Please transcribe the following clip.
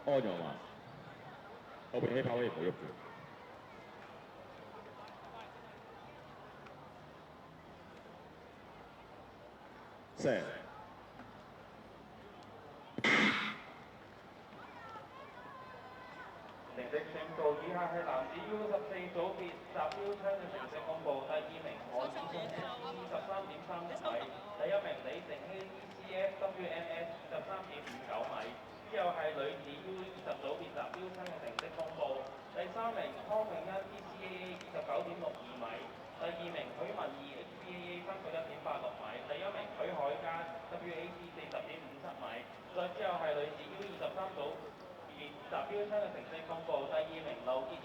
安咗嘛？後邊起跑可以唔好喐住。set。成績宣布，以下係男子 U14組別集標槍嘅成績公佈。第二名何以信 SC 23.31米，第一名李成希 ECF WMS 23.59米。之後係女子 U20組別集標槍嘅成績公佈。第三名湯永欣 ECAA 29.62米，第二名許文義 HCAA 31.86米，第一名許海嘉 WAC 40.57米。再之後係女子 U23組別集標槍嘅成績公佈，第二名劉潔瑩